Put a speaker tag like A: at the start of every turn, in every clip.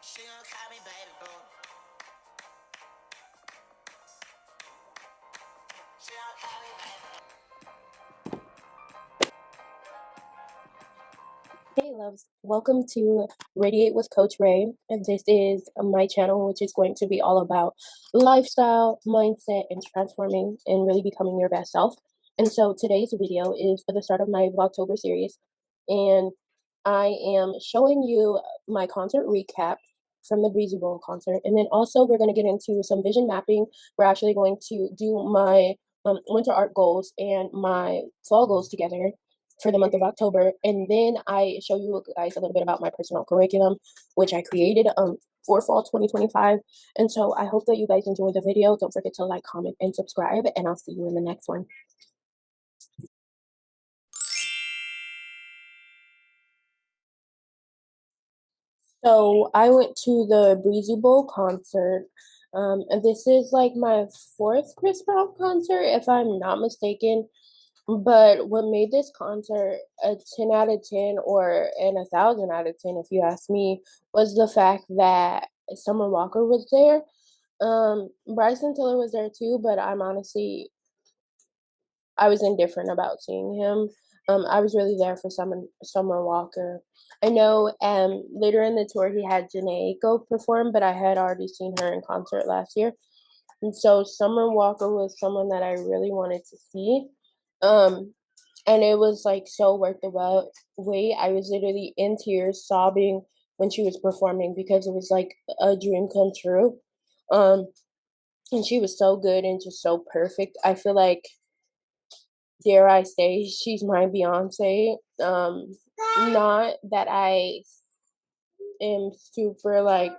A: She gon' call me baby boo. She gon' call me baby. Hey loves, welcome to Radiate with Coach Rae, and this is my channel, which is going to be all about lifestyle, mindset, and transforming and really becoming your best self. And so today's video is for the start of my Vlogtober series, and I am showing you my concert recap from the Breezy Bowl concert, and then also we're going to get into some vision mapping. We're actually going to do my winter art goals and my fall goals together for the month of October, and then I show you guys a little bit about my personal curriculum, which I created for fall 2025. And so I hope that you guys enjoy the video. Don't forget to like, comment, and subscribe, and I'll see you in the next one. So I went to the Breezy Bowl concert. And this is like my fourth Chris Brown concert, if I'm not mistaken. But what made this concert a 10 out of 10 or an 1,000 out of 10, if you ask me, was the fact that Summer Walker was there. Bryson Tiller was there too, but I was indifferent about seeing him. I was really there for Summer Walker. I know later in the tour he had Janae go perform, but I had already seen her in concert last year. And so Summer Walker was someone that I really wanted to see. Um, and it was like so worth the wait. I was literally in tears, sobbing when she was performing because it was like a dream come true. Um, and she was so good and just so perfect. I feel like, dare I say, she's my Beyonce. Not that I am super like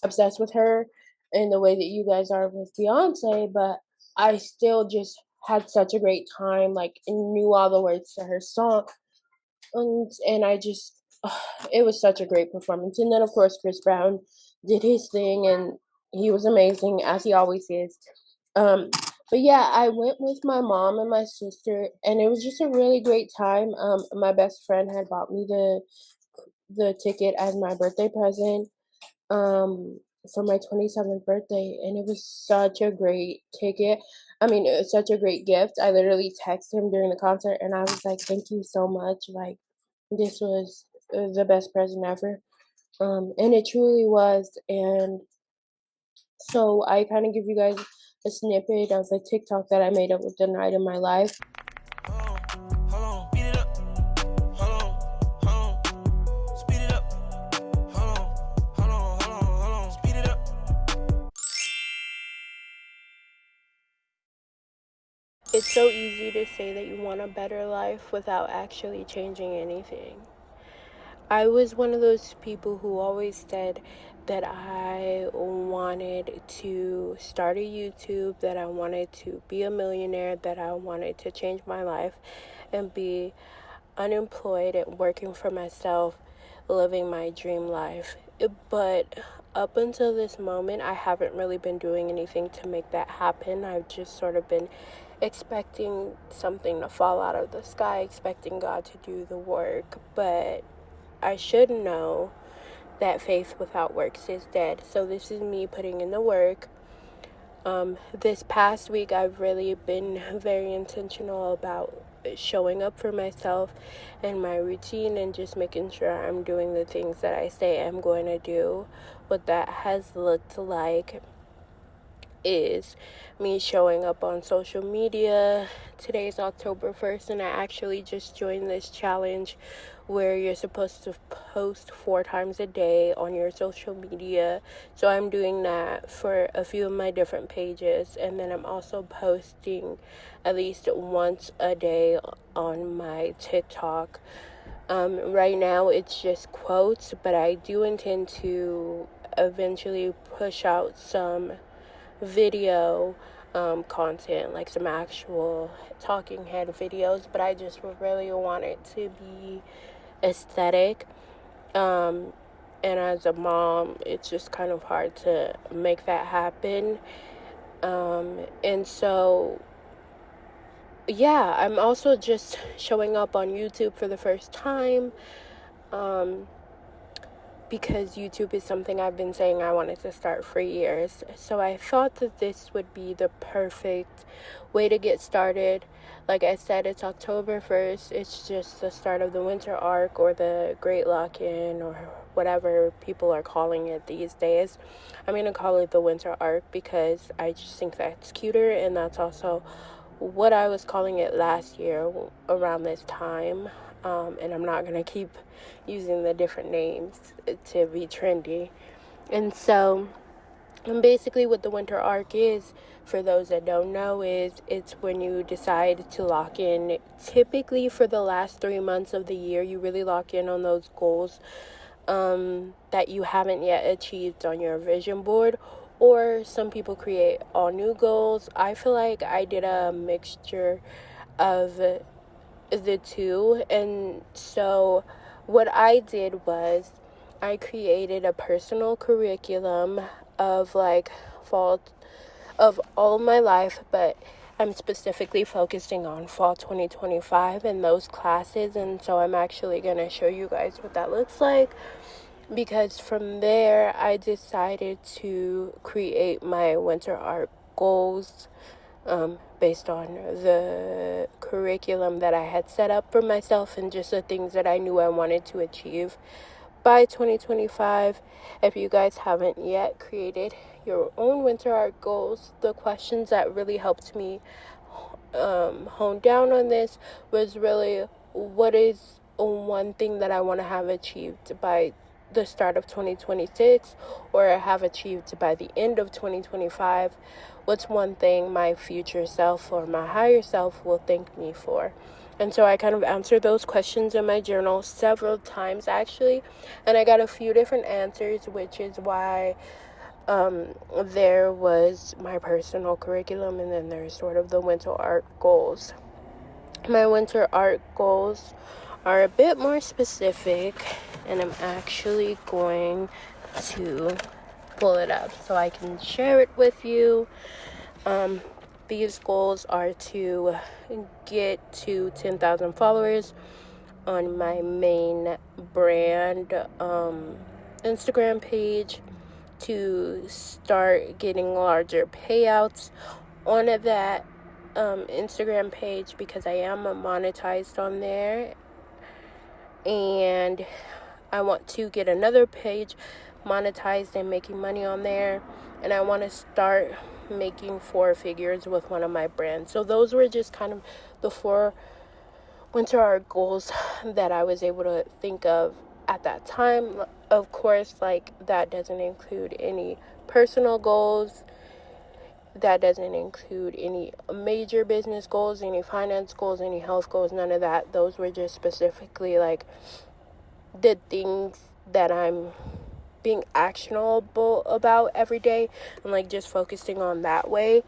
A: obsessed with her in the way that you guys are with Beyonce, but I still just had such a great time, like knew all the words to her song, and I just it was such a great performance. And then of course Chris Brown did his thing, and he was amazing as he always is. Um, but yeah, I went with my mom and my sister, and it was just a really great time. My best friend had bought me the ticket as my birthday present um for my 27th birthday, and it was such a great ticket. I mean, it was such a great gift. I literally texted him during the concert and I was like, thank you so much. Like, this was the best present ever. And it truly was. And so I kind of give you guys a snippet of a TikTok that I made up with the night of my life. It's so easy to say that you want a better life without actually changing anything. I was one of those people who always said that I wanted to start a YouTube, that I wanted to be a millionaire, that I wanted to change my life and be unemployed and working for myself, living my dream life. But up until this moment, I haven't really been doing anything to make that happen. I've just sort of been expecting something to fall out of the sky, expecting God to do the work. But I should know that faith without works is dead. So this is me putting in the work. This past week, I've really been very intentional about showing up for myself and my routine and just making sure I'm doing the things that I say I'm going to do. What that has looked like is me showing up on social media. Today's October 1st, and I actually just joined this challenge where you're supposed to post 4 times a day on your social media. So I'm doing that for a few of my different pages, and then I'm also posting at least once a day on my TikTok. Right now it's just quotes, but I do intend to eventually push out some video content, like some actual talking head videos, but I just really want it to be aesthetic. And as a mom, it's just kind of hard to make that happen. And so, yeah, I'm also just showing up on YouTube for the first time. because YouTube is something I've been saying I wanted to start for years. So I thought that this would be the perfect way to get started. Like I said, it's October 1st. It's just the start of the winter arc, or the great lock-in, or whatever people are calling it these days. I'm going to call it the winter arc because I just think that's cuter, and that's also what I was calling it last year around this time. And I'm not going to keep using the different names to be trendy. And so, and basically what the winter arc is, for those that don't know, is it's when you decide to lock in. Typically for the last 3 months of the year, you really lock in on those goals that you haven't yet achieved on your vision board. Or some people create all new goals. I feel like I did a mixture of the two. And so what I did was I created a personal curriculum of fall of all my life, but I'm specifically focusing on fall 2025 and those classes. And so I'm actually going to show you guys what that looks like, because from there I decided to create my winter art goals based on the curriculum that I had set up for myself and just the things that I knew I wanted to achieve by 2025. If you guys haven't yet created your own winter art goals, the questions that really helped me hone down on this was really, what is one thing that I want to have achieved by the start of 2026, or have achieved by the end of 2025? What's one thing my future self or my higher self will thank me for? And so I kind of answered those questions in my journal several times, actually, and I got a few different answers, which is why there was my personal curriculum, and then there's sort of the winter art goals. My winter art goals are a bit more specific, and I'm actually going to pull it up so I can share it with you. These goals are to get to 10,000 followers on my main brand Instagram page, to start getting larger payouts on that Instagram page, because I am monetized on there, and I want to get another page monetized and making money on there, and I want to start making 4 figures with one of my brands. So those were just kind of the 4 winter art goals that I was able to think of at that time. Of course, that doesn't include any personal goals, that doesn't include any major business goals, any finance goals, any health goals, none of that. Those were just specifically the things that I'm being actionable about every day, and just focusing on that way.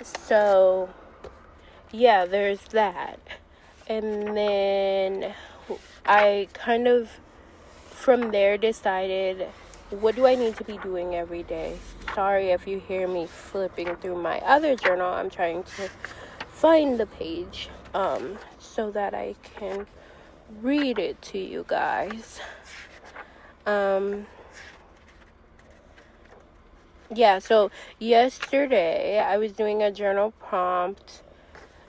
A: So yeah, there's that. And then I kind of from there decided, what do I need to be doing every day? Sorry if you hear me flipping through my other journal. I'm trying to find the page so that I can read it to you guys. So yesterday I was doing a journal prompt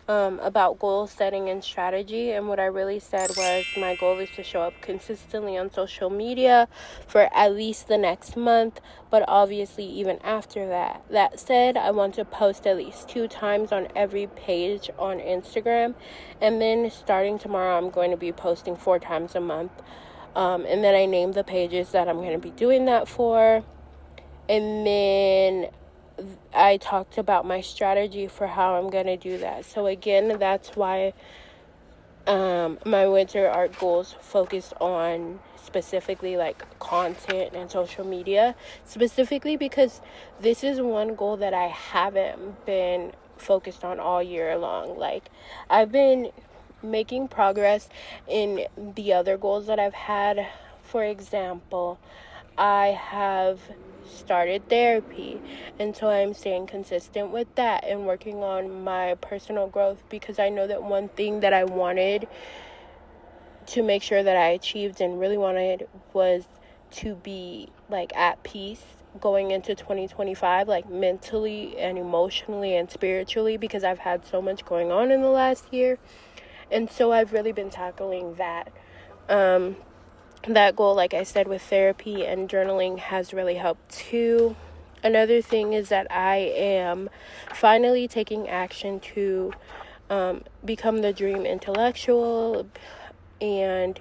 A: about goal setting and strategy, and what I really said was, my goal is to show up consistently on social media for at least the next month, but obviously even after that. That said, I want to post at least 2 times on every page on Instagram, and then starting tomorrow I'm going to be posting 4 times a month, and then I named the pages that I'm going to be doing that for. And then I talked about my strategy for how I'm going to do that. So again, that's why my winter art goals focused on specifically content and social media, specifically because this is one goal that I haven't been focused on all year long. I've been making progress in the other goals that I've had. For example, I have started therapy, and so I'm staying consistent with that and working on my personal growth, because I know that one thing that I wanted to make sure that I achieved and really wanted was to be like at peace going into 2025, like mentally and emotionally and spiritually, because I've had so much going on in the last year. And so I've really been tackling that. That goal, like I said, with therapy and journaling has really helped too. Another thing is that I am finally taking action to become the dream intellectual and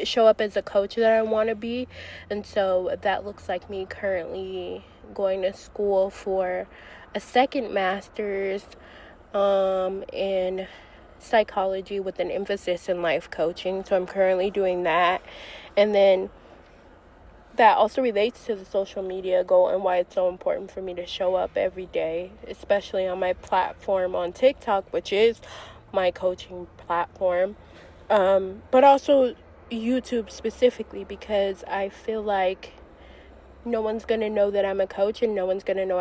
A: show up as a coach that I want to be. And so that looks like me currently going to school for a second master's in psychology with an emphasis in life coaching. So I'm currently doing that. And then that also relates to the social media goal and why it's so important for me to show up every day, especially on my platform on TikTok, which is my coaching platform, but also YouTube specifically, because I feel like no one's going to know that I'm a coach, and no one's going to know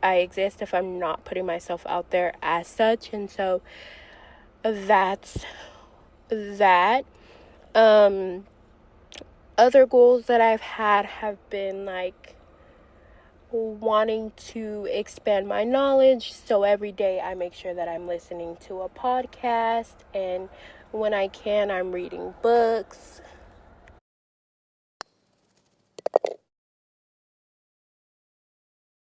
A: I exist if I'm not putting myself out there as such. And so that's that. Other goals that I've had have been like wanting to expand my knowledge. So every day I make sure that I'm listening to a podcast, and when I can, I'm reading books.